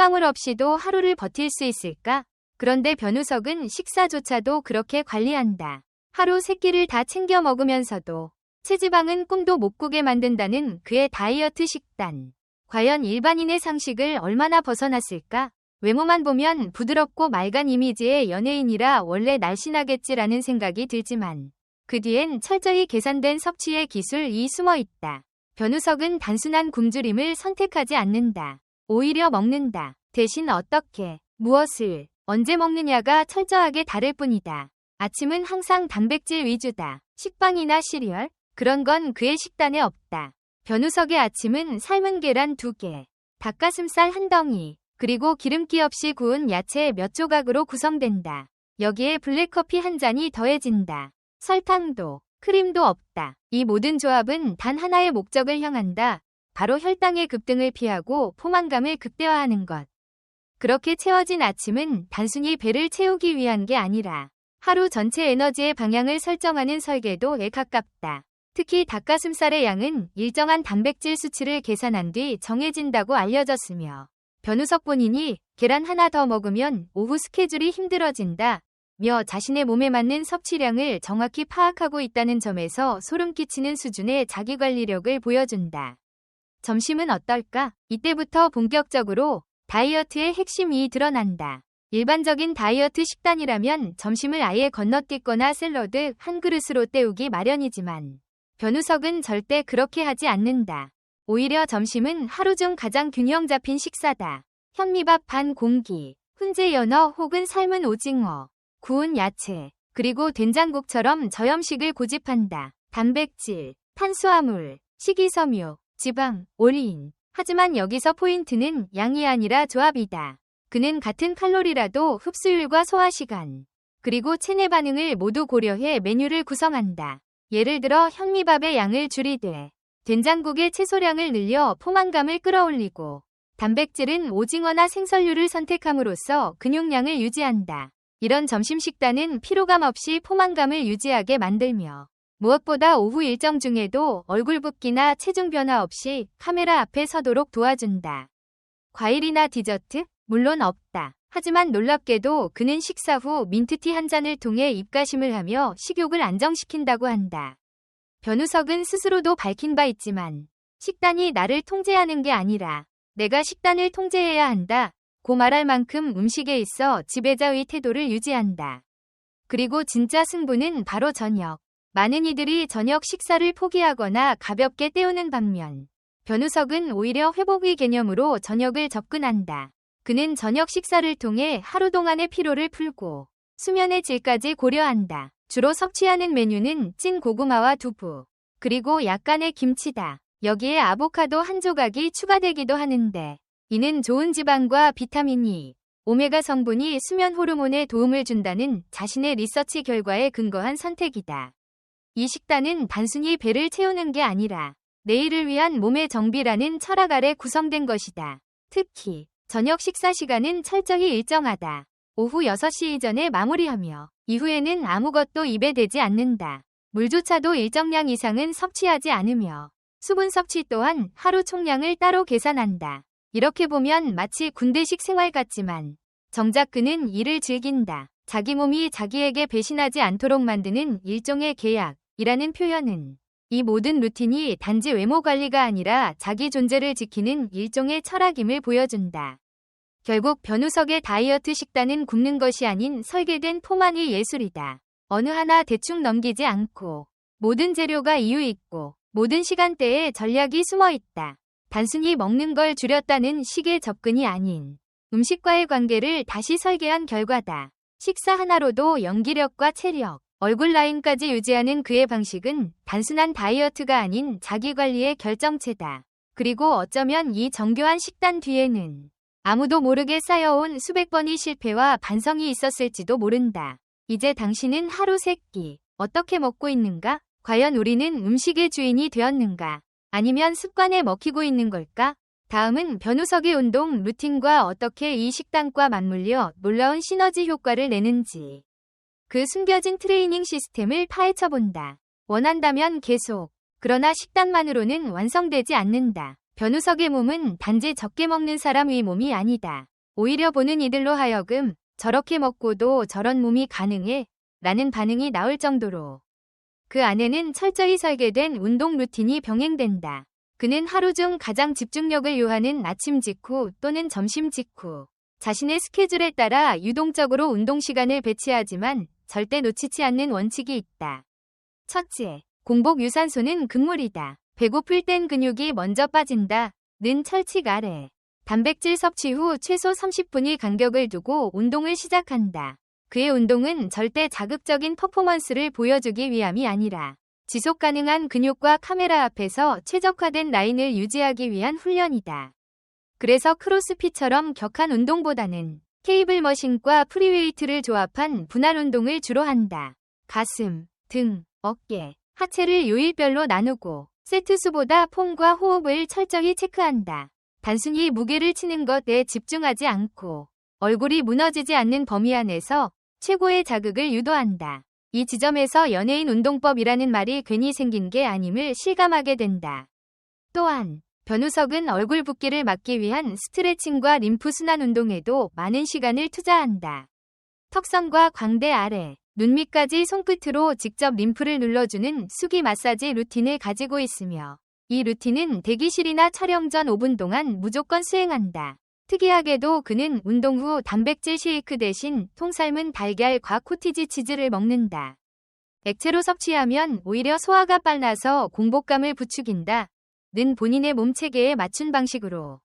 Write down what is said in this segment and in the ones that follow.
방울 없이도 하루를 버틸 수 있을까? 그런데 변우석은 식사조차도 그렇게 관리한다. 하루 3끼를 다 챙겨 먹으면서도 체지방은 꿈도 못 꾸게 만든다는 그의 다이어트 식단. 과연 일반인의 상식을 얼마나 벗어났을까? 외모만 보면 부드럽고 맑은 이미지의 연예인이라 원래 날씬하겠지라는 생각이 들지만 그 뒤엔 철저히 계산된 섭취의 기술이 숨어 있다. 변우석은 단순한 굶주림을 선택하지 않는다. 오히려 먹는다. 대신 어떻게, 무엇을, 언제 먹느냐가 철저하게 다를 뿐이다. 아침은 항상 단백질 위주다. 식빵이나 시리얼? 그런 건 그의 식단에 없다. 변우석의 아침은 삶은 계란 2개, 닭가슴살 1덩이, 그리고 기름기 없이 구운 야채 몇 조각으로 구성된다. 여기에 블랙커피 1잔이 더해진다. 설탕도, 크림도 없다. 이 모든 조합은 단 하나의 목적을 향한다. 바로 혈당의 급등을 피하고 포만감을 극대화하는 것. 그렇게 채워진 아침은 단순히 배를 채우기 위한 게 아니라 하루 전체 에너지의 방향을 설정하는 설계도에 가깝다. 특히 닭가슴살의 양은 일정한 단백질 수치를 계산한 뒤 정해진다고 알려졌으며 변우석 본인이 계란 하나 더 먹으면 오후 스케줄이 힘들어진다. 며 자신의 몸에 맞는 섭취량을 정확히 파악하고 있다는 점에서 소름 끼치는 수준의 자기관리력을 보여준다. 점심은 어떨까? 이때부터 본격적으로 다이어트의 핵심이 드러난다. 일반적인 다이어트 식단이라면 점심을 아예 건너뛰거나 샐러드 한 그릇으로 때우기 마련이지만 변우석은 절대 그렇게 하지 않는다. 오히려 점심은 하루 중 가장 균형 잡힌 식사다. 현미밥 반 공기, 훈제 연어 혹은 삶은 오징어, 구운 야채, 그리고 된장국처럼 저염식을 고집한다. 단백질, 탄수화물, 식이섬유, 지방, 올인. 하지만 여기서 포인트는 양이 아니라 조합이다. 그는 같은 칼로리라도 흡수율과 소화시간, 그리고 체내 반응을 모두 고려해 메뉴를 구성한다. 예를 들어 현미밥의 양을 줄이되 된장국의 채소량을 늘려 포만감을 끌어올리고 단백질은 오징어나 생선류를 선택함으로써 근육량을 유지한다. 이런 점심 식단은 피로감 없이 포만감을 유지하게 만들며 무엇보다 오후 일정 중에도 얼굴 붓기나 체중 변화 없이 카메라 앞에 서도록 도와준다. 과일이나 디저트? 물론 없다. 하지만 놀랍게도 그는 식사 후 민트티 한 잔을 통해 입가심을 하며 식욕을 안정시킨다고 한다. 변우석은 스스로도 밝힌 바 있지만 식단이 나를 통제하는 게 아니라 내가 식단을 통제해야 한다. 고 말할 만큼 음식에 있어 지배자의 태도를 유지한다. 그리고 진짜 승부는 바로 저녁. 많은 이들이 저녁 식사를 포기하거나 가볍게 때우는 반면 변우석은 오히려 회복의 개념으로 저녁을 접근한다. 그는 저녁 식사를 통해 하루 동안의 피로를 풀고 수면의 질까지 고려한다. 주로 섭취하는 메뉴는 찐 고구마와 두부, 그리고 약간의 김치다. 여기에 아보카도 한 조각이 추가되기도 하는데 이는 좋은 지방과 비타민 E, 오메가 성분이 수면 호르몬에 도움을 준다는 자신의 리서치 결과에 근거한 선택이다. 이 식단은 단순히 배를 채우는 게 아니라 내일을 위한 몸의 정비라는 철학 아래 구성된 것이다. 특히 저녁 식사 시간은 철저히 일정하다. 오후 6시 이전에 마무리하며 이후에는 아무것도 입에 대지 않는다. 물조차도 일정량 이상은 섭취하지 않으며 수분 섭취 또한 하루 총량을 따로 계산한다. 이렇게 보면 마치 군대식 생활 같지만 정작 그는 이를 즐긴다. 자기 몸이 자기에게 배신하지 않도록 만드는 일종의 계약이라는 표현은 이 모든 루틴이 단지 외모 관리가 아니라 자기 존재를 지키는 일종의 철학임을 보여준다. 결국 변우석의 다이어트 식단은 굶는 것이 아닌 설계된 포만의 예술이다. 어느 하나 대충 넘기지 않고 모든 재료가 이유 있고 모든 시간대에 전략이 숨어 있다. 단순히 먹는 걸 줄였다는 식의 접근이 아닌 음식과의 관계를 다시 설계한 결과다. 식사 하나로도 연기력과 체력, 얼굴 라인까지 유지하는 그의 방식은 단순한 다이어트가 아닌 자기관리의 결정체다. 그리고 어쩌면 이 정교한 식단 뒤에는 아무도 모르게 쌓여온 수백 번의 실패와 반성이 있었을지도 모른다. 이제 당신은 하루 3끼 어떻게 먹고 있는가? 과연 우리는 음식의 주인이 되었는가? 아니면 습관에 먹히고 있는 걸까? 다음은 변우석의 운동 루틴과 어떻게 이 식단과 맞물려 놀라운 시너지 효과를 내는지 그 숨겨진 트레이닝 시스템을 파헤쳐본다. 원한다면 계속. 그러나 식단만으로는 완성되지 않는다. 변우석의 몸은 단지 적게 먹는 사람의 몸이 아니다. 오히려 보는 이들로 하여금 저렇게 먹고도 저런 몸이 가능해? 라는 반응이 나올 정도로 그 안에는 철저히 설계된 운동 루틴이 병행된다. 그는 하루 중 가장 집중력을 요하는 아침 직후 또는 점심 직후 자신의 스케줄에 따라 유동적으로 운동 시간을 배치하지만 절대 놓치지 않는 원칙이 있다. 첫째, 공복 유산소는 극물이다. 배고플 땐 근육이 먼저 빠진다. 는 철칙 아래 단백질 섭취 후 최소 30분의 간격을 두고 운동을 시작한다. 그의 운동은 절대 자극적인 퍼포먼스를 보여주기 위함이 아니라 지속 가능한 근육과 카메라 앞에서 최적화된 라인을 유지하기 위한 훈련이다. 그래서 크로스핏처럼 격한 운동보다는 케이블 머신과 프리웨이트를 조합한 분할 운동을 주로 한다. 가슴, 등, 어깨, 하체를 요일별로 나누고 세트 수보다 폼과 호흡을 철저히 체크한다. 단순히 무게를 치는 것에 집중하지 않고 얼굴이 무너지지 않는 범위 안에서 최고의 자극을 유도한다. 이 지점에서 연예인 운동법이라는 말이 괜히 생긴 게 아님을 실감하게 된다. 또한 변우석은 얼굴 붓기를 막기 위한 스트레칭과 림프 순환 운동에도 많은 시간을 투자한다. 턱선과 광대 아래, 눈 밑까지 손끝으로 직접 림프를 눌러주는 수기 마사지 루틴을 가지고 있으며 이 루틴은 대기실이나 촬영 전 5분 동안 무조건 수행한다. 특이하게도 그는 운동 후 단백질 쉐이크 대신 통삶은 달걀과 코티지 치즈를 먹는다. 액체로 섭취하면 오히려 소화가 빨라서 공복감을 부추긴다. 는 본인의 몸 체계에 맞춘 방식으로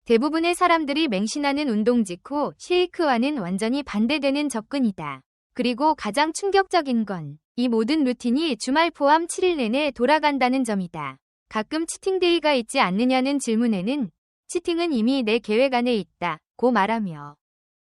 대부분의 사람들이 맹신하는 운동 직후 쉐이크와는 완전히 반대되는 접근이다. 그리고 가장 충격적인 건 이 모든 루틴이 주말 포함 7일 내내 돌아간다는 점이다. 가끔 치팅데이가 있지 않느냐는 질문에는 치팅은 이미 내 계획 안에 있다 고 말하며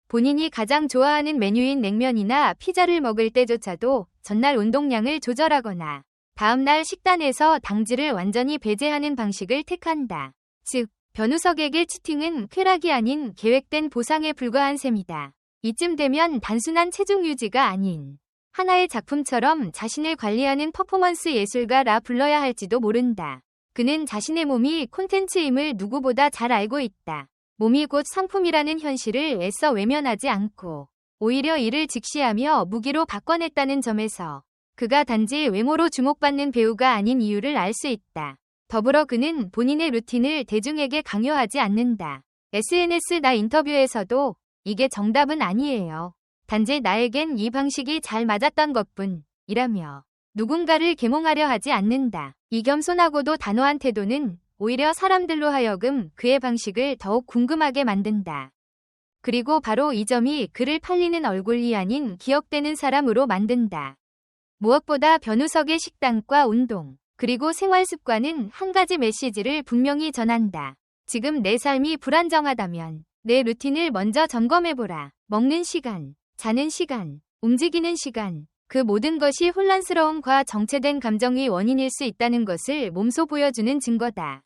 본인이 가장 좋아하는 메뉴인 냉면이나 피자를 먹을 때조차도 전날 운동량을 조절하거나 다음날 식단에서 당질을 완전히 배제하는 방식을 택한다. 즉, 변우석에게 치팅은 쾌락이 아닌 계획된 보상에 불과한 셈이다. 이쯤 되면 단순한 체중 유지가 아닌 하나의 작품처럼 자신을 관리하는 퍼포먼스 예술가라 불러야 할지도 모른다. 그는 자신의 몸이 콘텐츠임을 누구보다 잘 알고 있다. 몸이 곧 상품이라는 현실을 애써 외면하지 않고 오히려 이를 직시하며 무기로 바꿔냈다는 점에서 그가 단지 외모로 주목받는 배우가 아닌 이유를 알 수 있다. 더불어 그는 본인의 루틴을 대중에게 강요하지 않는다. SNS 나 인터뷰에서도 이게 정답은 아니에요. 단지 나에겐 이 방식이 잘 맞았던 것뿐 이라며 누군가를 계몽하려 하지 않는다. 이 겸손하고도 단호한 태도는 오히려 사람들로 하여금 그의 방식을 더욱 궁금하게 만든다. 그리고 바로 이 점이 그를 팔리는 얼굴이 아닌 기억되는 사람으로 만든다. 무엇보다 변우석의 식단과 운동, 그리고 생활 습관은 한 가지 메시지를 분명히 전한다. 지금 내 삶이 불안정하다면 내 루틴을 먼저 점검해보라. 먹는 시간, 자는 시간, 움직이는 시간, 그 모든 것이 혼란스러움과 정체된 감정의 원인일 수 있다는 것을 몸소 보여주는 증거다.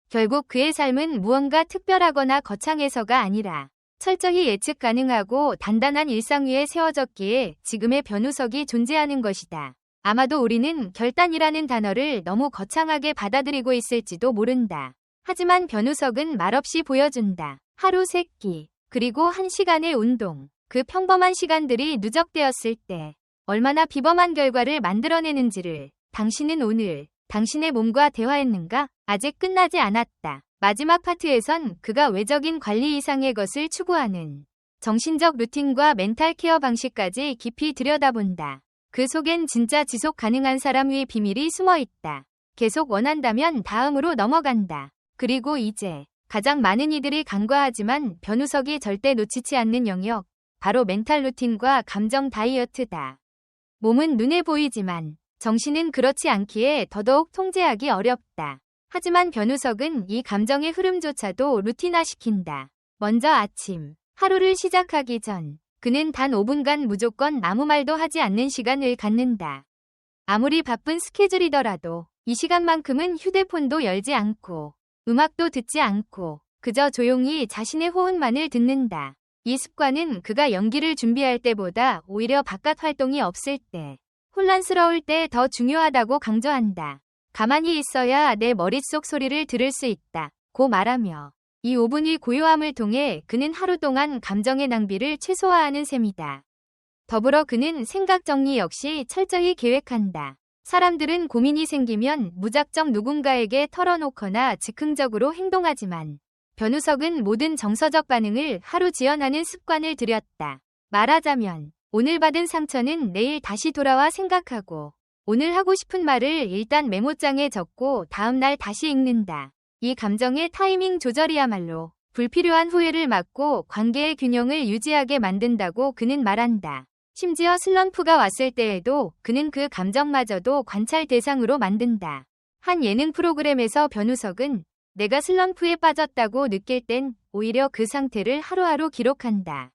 결국 그의 삶은 무언가 특별하거나 거창해서가 아니라 철저히 예측 가능하고 단단한 일상 위에 세워졌기에 지금의 변우석이 존재하는 것이다. 아마도 우리는 결단이라는 단어를 너무 거창하게 받아들이고 있을지도 모른다. 하지만 변우석은 말없이 보여준다. 하루 3끼, 그리고 1시간의 운동. 그 평범한 시간들이 누적되었을 때 얼마나 비범한 결과를 만들어내는지를 당신은 오늘 당신의 몸과 대화했는가? 아직 끝나지 않았다. 마지막 파트에선 그가 외적인 관리 이상의 것을 추구하는 정신적 루틴과 멘탈 케어 방식까지 깊이 들여다본다. 그 속엔 진짜 지속 가능한 사람의 비밀이 숨어 있다. 계속 원한다면 다음으로 넘어간다. 그리고 이제 가장 많은 이들이 간과하지만 변우석이 절대 놓치지 않는 영역, 바로 멘탈 루틴과 감정 다이어트다. 몸은 눈에 보이지만 정신은 그렇지 않기에 더더욱 통제하기 어렵다. 하지만 변우석은 이 감정의 흐름조차도 루틴화시킨다. 먼저 아침, 하루를 시작하기 전 그는 단 5분간 무조건 아무 말도 하지 않는 시간을 갖는다. 아무리 바쁜 스케줄이더라도 이 시간만큼은 휴대폰도 열지 않고 음악도 듣지 않고 그저 조용히 자신의 호흡만을 듣는다. 이 습관은 그가 연기를 준비할 때보다 오히려 바깥 활동이 없을 때, 혼란스러울 때 더 중요하다고 강조한다. 가만히 있어야 내 머릿속 소리를 들을 수 있다 고 말하며 이 5분의 고요함을 통해 그는 하루 동안 감정의 낭비를 최소화하는 셈이다. 더불어 그는 생각 정리 역시 철저히 계획한다. 사람들은 고민이 생기면 무작정 누군가에게 털어놓거나 즉흥적으로 행동하지만 변우석은 모든 정서적 반응을 하루 지연하는 습관을 들였다. 말하자면 오늘 받은 상처는 내일 다시 돌아와 생각하고 오늘 하고 싶은 말을 일단 메모장에 적고 다음날 다시 읽는다. 이 감정의 타이밍 조절이야말로 불필요한 후회를 막고 관계의 균형을 유지하게 만든다고 그는 말한다. 심지어 슬럼프가 왔을 때에도 그는 그 감정마저도 관찰 대상으로 만든다. 한 예능 프로그램에서 변우석은 내가 슬럼프에 빠졌다고 느낄 땐 오히려 그 상태를 하루하루 기록한다.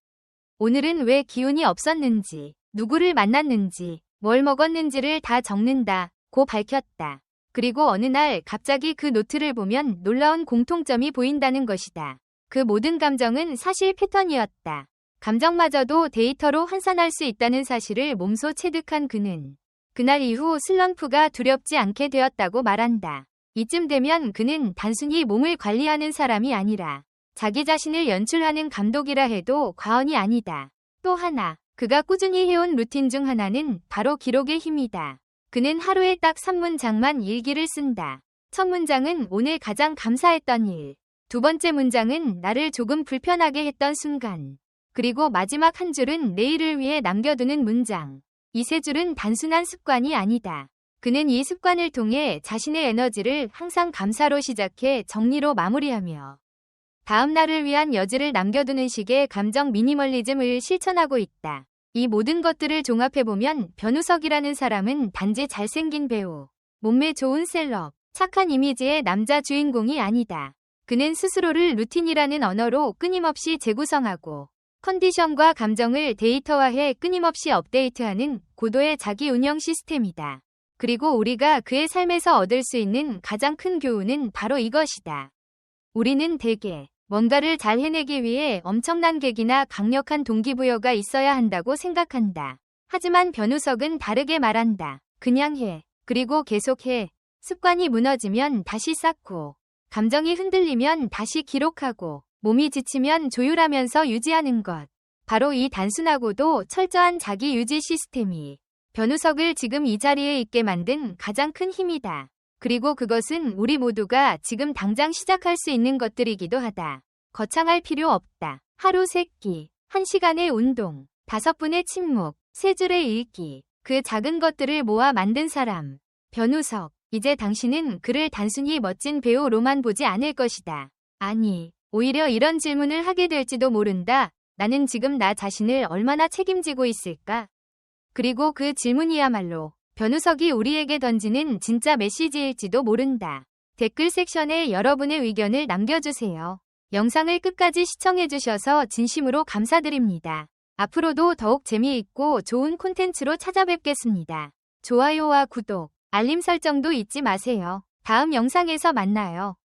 오늘은 왜 기운이 없었는지, 누구를 만났는지, 뭘 먹었는지를 다 적는다고 밝혔다. 그리고 어느 날 갑자기 그 노트를 보면 놀라운 공통점이 보인다는 것이다. 그 모든 감정은 사실 패턴이었다. 감정마저도 데이터로 환산할 수 있다는 사실을 몸소 체득한 그는 그날 이후 슬럼프가 두렵지 않게 되었다고 말한다. 이쯤 되면 그는 단순히 몸을 관리하는 사람이 아니라 자기 자신을 연출하는 감독이라 해도 과언이 아니다. 또 하나, 그가 꾸준히 해온 루틴 중 하나는 바로 기록의 힘이다. 그는 하루에 딱 3문장만 일기를 쓴다. 첫 문장은 오늘 가장 감사했던 일. 두 번째 문장은 나를 조금 불편하게 했던 순간. 그리고 마지막 한 줄은 내일을 위해 남겨두는 문장. 이 세 줄은 단순한 습관이 아니다. 그는 이 습관을 통해 자신의 에너지를 항상 감사로 시작해 정리로 마무리하며 다음 날을 위한 여지를 남겨두는 식의 감정 미니멀리즘을 실천하고 있다. 이 모든 것들을 종합해보면 변우석이라는 사람은 단지 잘생긴 배우, 몸매 좋은 셀럽, 착한 이미지의 남자 주인공이 아니다. 그는 스스로를 루틴이라는 언어로 끊임없이 재구성하고 컨디션과 감정을 데이터화해 끊임없이 업데이트하는 고도의 자기 운영 시스템이다. 그리고 우리가 그의 삶에서 얻을 수 있는 가장 큰 교훈은 바로 이것이다. 우리는 대개 뭔가를 잘 해내기 위해 엄청난 계기나 강력한 동기부여가 있어야 한다고 생각한다. 하지만 변우석은 다르게 말한다. 그냥 해. 그리고 계속해. 습관이 무너지면 다시 쌓고, 감정이 흔들리면 다시 기록하고, 몸이 지치면 조율하면서 유지하는 것. 바로 이 단순하고도 철저한 자기 유지 시스템이 변우석을 지금 이 자리에 있게 만든 가장 큰 힘이다. 그리고 그것은 우리 모두가 지금 당장 시작할 수 있는 것들이기도 하다. 거창할 필요 없다. 하루 3끼, 1시간의 운동, 5분의 침묵, 3줄의 읽기. 그 작은 것들을 모아 만든 사람. 변우석. 이제 당신은 그를 단순히 멋진 배우로만 보지 않을 것이다. 아니, 오히려 이런 질문을 하게 될지도 모른다. 나는 지금 나 자신을 얼마나 책임지고 있을까? 그리고 그 질문이야말로 변우석이 우리에게 던지는 진짜 메시지일지도 모른다. 댓글 섹션에 여러분의 의견을 남겨주세요. 영상을 끝까지 시청해주셔서 진심으로 감사드립니다. 앞으로도 더욱 재미있고 좋은 콘텐츠로 찾아뵙겠습니다. 좋아요와 구독, 알림 설정도 잊지 마세요. 다음 영상에서 만나요.